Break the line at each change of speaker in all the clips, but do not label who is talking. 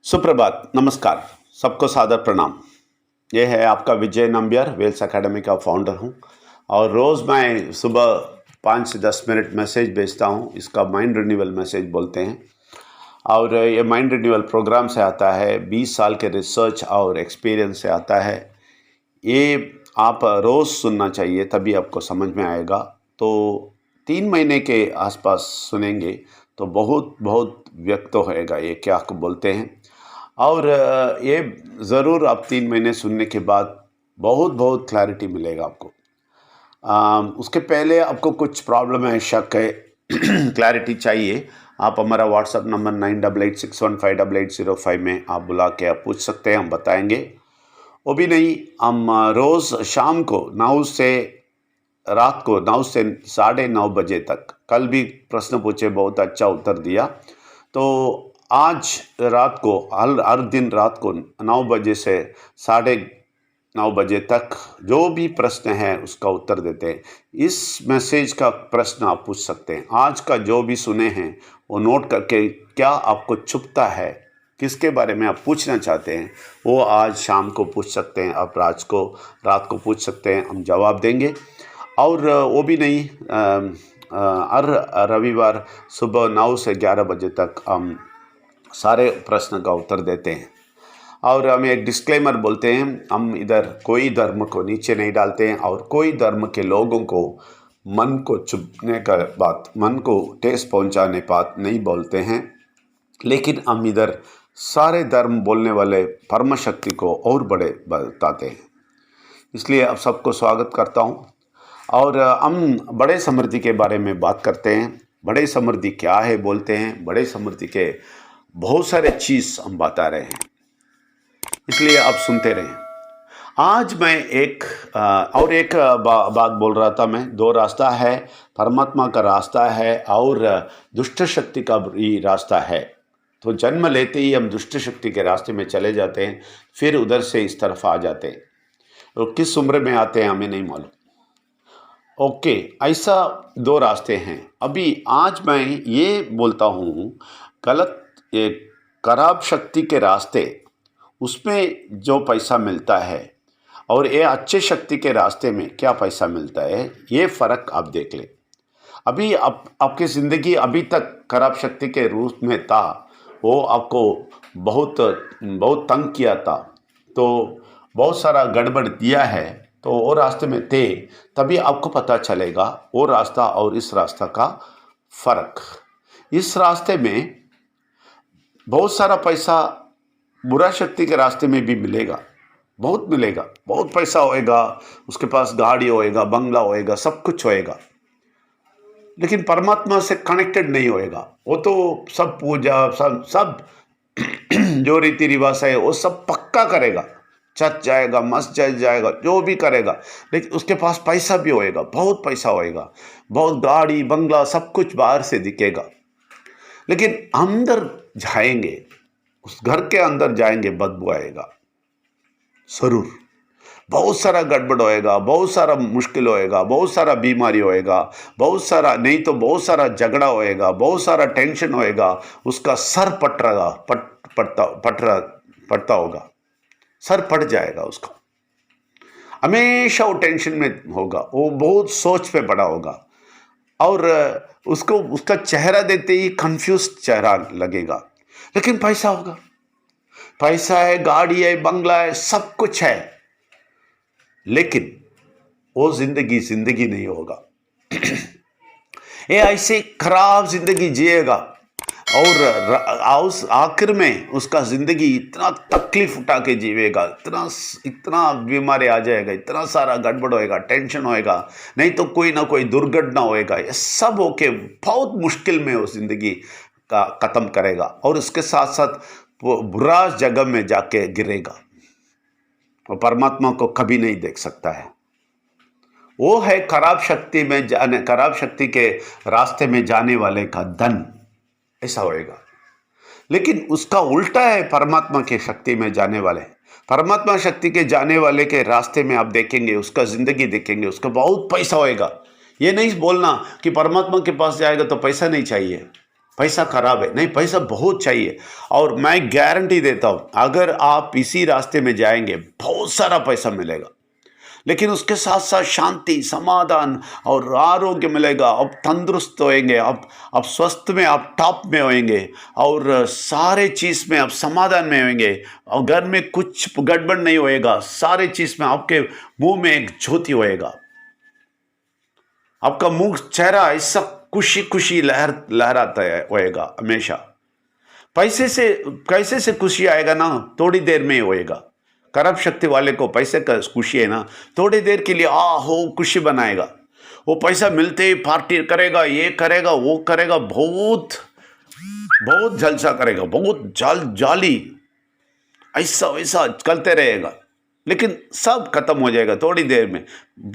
सुप्रभात, नमस्कार, सबको सादर प्रणाम। ये है आपका विजय नंबियार, वेल्स एकेडमी का फाउंडर हूँ और रोज़ मैं सुबह 5 से 10 मिनट मैसेज भेजता हूँ। इसका माइंड रिन्यूअल मैसेज बोलते हैं और ये माइंड रिन्यूअल प्रोग्राम से आता है, 20 साल के रिसर्च और एक्सपीरियंस से आता है। ये आप रोज़ सुनना चाहिए, तभी आपको समझ में आएगा। तो 3 महीने के आसपास सुनेंगे तो बहुत बहुत व्यक्त होएगा ये क्या आपको बोलते हैं। और ये ज़रूर आप 3 महीने सुनने के बाद बहुत बहुत क्लैरिटी मिलेगा आपको। उसके पहले आपको कुछ प्रॉब्लम है, शक है, क्लैरिटी चाहिए, आप हमारा व्हाट्सअप नंबर 9886158805 में आप बुला के आप पूछ सकते हैं, हम बताएंगे। वो भी नहीं, हम रोज़ शाम को 9 से रात को 9 से 9:30 बजे तक, कल भी प्रश्न पूछे, बहुत अच्छा उत्तर दिया। तो आज रात को हर दिन रात को 9 बजे से 9:30 बजे तक जो भी प्रश्न है उसका उत्तर देते हैं। इस मैसेज का प्रश्न आप पूछ सकते हैं। आज का जो भी सुने हैं वो नोट करके, क्या आपको छुपता है, किसके बारे में आप पूछना चाहते हैं, वो आज शाम को पूछ सकते हैं, आप रात को पूछ सकते हैं, हम जवाब देंगे। और वो भी नहीं, हर रविवार सुबह 9 से 11 बजे तक हम सारे प्रश्न का उत्तर देते हैं। और हम एक डिस्क्लेमर बोलते हैं, हम इधर कोई धर्म को नीचे नहीं डालते हैं और कोई धर्म के लोगों को मन को चुभने का बात, मन को ठेस पहुंचाने बात नहीं बोलते हैं। लेकिन हम इधर सारे धर्म बोलने वाले परम शक्ति को और बड़े बताते हैं। इसलिए अब सबको स्वागत करता हूँ। और हम बड़े समृद्धि के बारे में बात करते हैं। बड़े समृद्धि क्या है बोलते हैं, बड़े समृद्धि के बहुत सारे चीज़ हम बता रहे हैं, इसलिए आप सुनते रहें। आज मैं एक बात बोल रहा था। मैं 2 रास्ता है, परमात्मा का रास्ता है और दुष्ट शक्ति का भी रास्ता है। तो जन्म लेते ही हम दुष्ट शक्ति के रास्ते में चले जाते हैं, फिर उधर से इस तरफ आ जाते हैं। तो किस उम्र में आते हैं हमें नहीं मालूम। ओके, ऐसा 2 रास्ते हैं। अभी आज मैं ये बोलता हूँ, गलत ये खराब शक्ति के रास्ते, उसमें जो पैसा मिलता है और ये अच्छे शक्ति के रास्ते में क्या पैसा मिलता है, ये फ़र्क आप देख लें। अभी आपकी ज़िंदगी अभी तक खराब शक्ति के रूप में था, वो आपको बहुत बहुत तंग किया था, तो बहुत सारा गड़बड़ दिया है, तो वो रास्ते में थे, तभी आपको पता चलेगा वो रास्ता और इस रास्ता का फ़र्क। इस रास्ते में बहुत सारा पैसा बुरा शक्ति के रास्ते में भी मिलेगा, बहुत मिलेगा, बहुत पैसा होएगा, उसके पास गाड़ी होएगा, बंगला होएगा, सब कुछ होएगा, लेकिन परमात्मा से कनेक्टेड नहीं होएगा। वो तो सब पूजा सब जो रीति रिवाज है वो सब पक्का करेगा, चर्च जाएगा, मस्जिद जाएगा, जो भी करेगा, लेकिन उसके पास पैसा भी होएगा, बहुत पैसा होएगा, बहुत गाड़ी बंगला सब कुछ बाहर से दिखेगा, लेकिन अंदर जाएंगे, उस घर के अंदर जाएंगे, बदबू आएगा जरूर। बहुत सारा गड़बड़ होएगा, बहुत सारा मुश्किल होएगा, बहुत सारा बीमारी होएगा, बहुत सारा नहीं तो बहुत सारा झगड़ा होएगा, बहुत सारा टेंशन होएगा, उसका सर पड़ता होगा, सर पड़ जाएगा उसका, हमेशा वो टेंशन में होगा, वो बहुत सोच पे पड़ा होगा और उसको उसका चेहरा देते ही कंफ्यूज चेहरा लगेगा। लेकिन पैसा होगा, पैसा है, गाड़ी है, बंगला है, सब कुछ है, लेकिन वो जिंदगी नहीं होगा। ये ऐसे खराब जिंदगी जिएगा और आखिर में उसका जिंदगी इतना तकलीफ उठा के जीवेगा, इतना बीमारी आ जाएगा, इतना सारा गड़बड़ होएगा, टेंशन होएगा, नहीं तो कोई ना कोई दुर्घटना होएगा, ये सब होके बहुत मुश्किल में वो जिंदगी का ख़त्म करेगा और उसके साथ साथ वो बुरा जगह में जाके गिरेगा और परमात्मा को कभी नहीं देख सकता है। वो है खराब शक्ति के रास्ते में जाने वाले का धन, ऐसा होएगा। लेकिन उसका उल्टा है परमात्मा के शक्ति में जाने वाले, परमात्मा शक्ति के जाने वाले के रास्ते में आप देखेंगे, उसका ज़िंदगी देखेंगे, उसका बहुत पैसा होएगा। ये नहीं बोलना कि परमात्मा के पास जाएगा तो पैसा नहीं चाहिए, पैसा खराब है, नहीं, पैसा बहुत चाहिए। और मैं गारंटी देता हूँ, अगर आप इसी रास्ते में जाएंगे बहुत सारा पैसा मिलेगा, लेकिन उसके साथ साथ शांति, समाधान और आरोग्य मिलेगा। आप तंदुरुस्त होएंगे, आप स्वस्थ में, आप टॉप में होएंगे, और सारे चीज़ में आप समाधान में होएंगे, और घर में कुछ गड़बड़ नहीं होएगा। सारे चीज़ में आपके मुंह में एक ज्योति होएगा, आपका मुंह चेहरा ऐसा खुशी खुशी लहराता है होएगा हमेशा। पैसे से कैसे से खुशी आएगा ना, थोड़ी देर में ही होएगा। खराब शक्ति वाले को पैसे का खुशी है ना, थोड़ी देर के लिए हो खुशी बनाएगा। वो पैसा मिलते ही पार्टी करेगा, ये करेगा, वो करेगा, बहुत बहुत जलसा करेगा, बहुत जाली, ऐसा वैसा चलते रहेगा, लेकिन सब खत्म हो जाएगा थोड़ी देर में।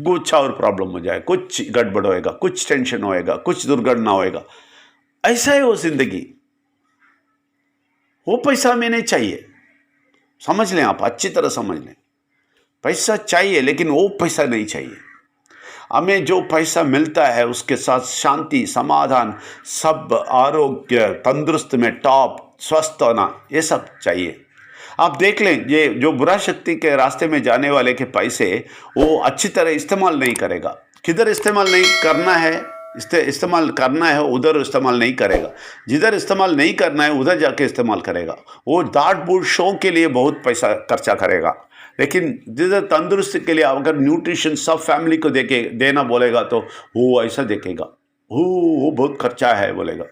कुछ और प्रॉब्लम हो जाएगा, कुछ गड़बड़ होएगा, कुछ टेंशन होएगा, कुछ दुर्घटना होएगा। ऐसा है वो जिंदगी। वो पैसा हमें नहीं चाहिए, समझ लें, आप अच्छी तरह समझ लें। पैसा चाहिए, लेकिन वो पैसा नहीं चाहिए हमें। जो पैसा मिलता है उसके साथ शांति, समाधान, सब, आरोग्य, तंदुरुस्त में टॉप, स्वस्थ होना, ये सब चाहिए। आप देख लें, ये जो बुरा शक्ति के रास्ते में जाने वाले के पैसे वो अच्छी तरह इस्तेमाल नहीं करेगा। किधर इस्तेमाल नहीं करना है, इस्तेमाल करना है उधर इस्तेमाल नहीं करेगा, जिधर इस्तेमाल नहीं करना है उधर जाके इस्तेमाल करेगा। वो दाट बूट शो के लिए बहुत पैसा खर्चा करेगा, लेकिन जिधर तंदुरुस्ती के लिए अगर न्यूट्रिशन सब फैमिली को देके देना बोलेगा तो वो ऐसा देखेगा, वो बहुत खर्चा है बोलेगा।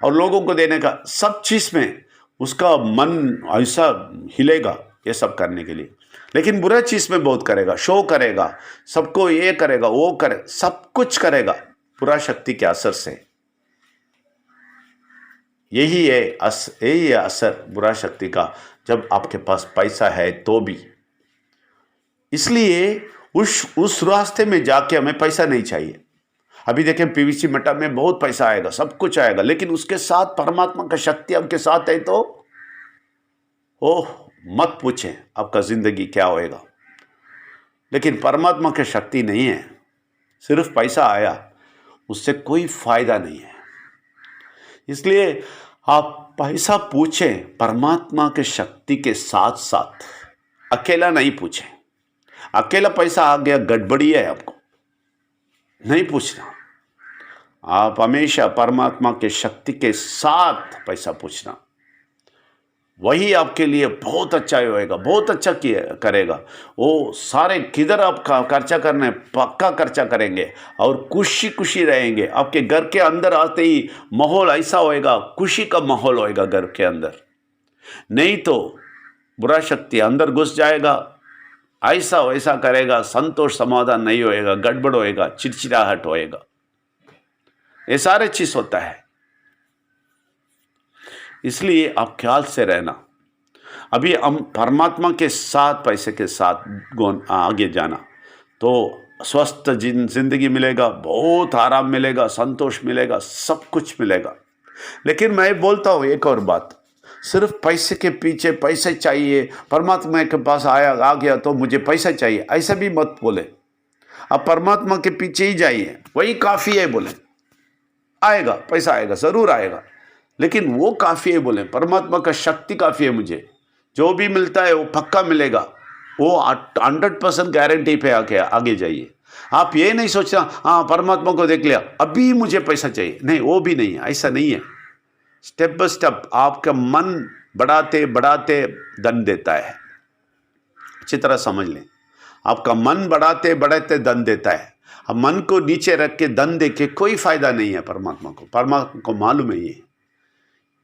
और लोगों को देने का सब चीज़ में उसका मन ऐसा हिलेगा ये सब करने के लिए, लेकिन बुरा चीज़ में बहुत करेगा, शो करेगा, सबको ये करेगा, वो करे, सब कुछ करेगा बुरा शक्ति के असर से। यही है असर बुरा शक्ति का, जब आपके पास पैसा है तो भी। इसलिए उस रास्ते में जाके हमें पैसा नहीं चाहिए। अभी देखें, पीवीसी मटा में बहुत पैसा आएगा, सब कुछ आएगा, लेकिन उसके साथ परमात्मा का शक्ति आपके साथ है तो ओह मत पूछें आपका जिंदगी क्या होएगा। लेकिन परमात्मा की शक्ति नहीं है, सिर्फ पैसा आया, उससे कोई फायदा नहीं है। इसलिए आप पैसा पूछें परमात्मा के शक्ति के साथ साथ, अकेला नहीं पूछें। अकेला पैसा आ गया, गड़बड़ी है, आपको नहीं पूछना। आप हमेशा परमात्मा के शक्ति के साथ पैसा पूछना, वही आपके लिए बहुत अच्छा होएगा, बहुत अच्छा करेगा। वो सारे किधर आप खर्चा करने, पक्का खर्चा करेंगे और खुशी खुशी रहेंगे। आपके घर के अंदर आते ही माहौल ऐसा होएगा, खुशी का माहौल होएगा घर के अंदर। नहीं तो बुरा शक्ति अंदर घुस जाएगा, ऐसा वैसा करेगा, संतोष समाधान नहीं होएगा, गड़बड़ होएगा, चिड़चिड़ाहट होएगा, ये सारे चीज होता है। इसलिए आप ख्याल से रहना। अभी हम परमात्मा के साथ, पैसे के साथ आगे जाना तो स्वस्थ जिंदगी मिलेगा, बहुत आराम मिलेगा, संतोष मिलेगा, सब कुछ मिलेगा। लेकिन मैं बोलता हूँ एक और बात, सिर्फ पैसे के पीछे पैसे चाहिए, परमात्मा के पास आ गया तो मुझे पैसा चाहिए, ऐसा भी मत बोले। आप परमात्मा के पीछे ही जाइए, वही काफ़ी है बोले। आएगा, पैसा आएगा, ज़रूर आएगा, लेकिन वो काफ़ी है बोले। परमात्मा का शक्ति काफ़ी है, मुझे जो भी मिलता है वो पक्का मिलेगा, वो 100% गारंटी पे आगे जाइए। आप ये नहीं सोचना हाँ परमात्मा को देख लिया अभी मुझे पैसा चाहिए, नहीं, वो भी नहीं है, ऐसा नहीं है। स्टेप बाय स्टेप आपका मन बढ़ाते बढ़ाते धन देता है। अच्छी तरह समझ लें, आपका मन बढ़ाते बढ़ाते धन देता है। अब मन को नीचे रख के धन दे के कोई फायदा नहीं है परमात्मा को मालूम है ये।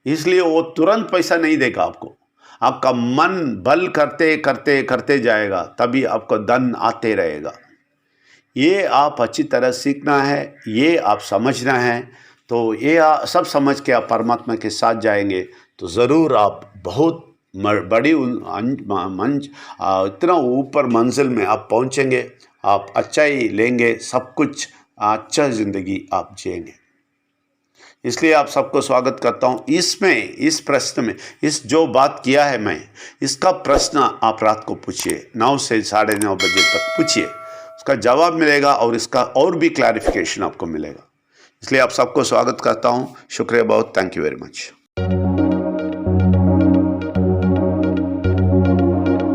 इसलिए वो तुरंत पैसा नहीं देगा आपको, आपका मन बल करते करते करते जाएगा, तभी आपको धन आते रहेगा। ये आप अच्छी तरह सीखना है, ये आप समझना है। तो ये सब समझ के आप परमात्मा के साथ जाएंगे तो ज़रूर आप बहुत बड़ी इतना ऊपर मंजिल में आप पहुंचेंगे। आप अच्छा ही लेंगे, सब कुछ अच्छा ज़िंदगी आप जिएंगे। इसलिए आप सबको स्वागत करता हूँ इसमें, इस प्रश्न में, इस जो बात किया है मैं, इसका प्रश्न आप रात को पूछिए, 9 से 9:30 बजे तक पूछिए, उसका जवाब मिलेगा और इसका और भी क्लैरिफिकेशन आपको मिलेगा। इसलिए आप सबको स्वागत करता हूँ। शुक्रिया बहुत, थैंक यू वेरी मच।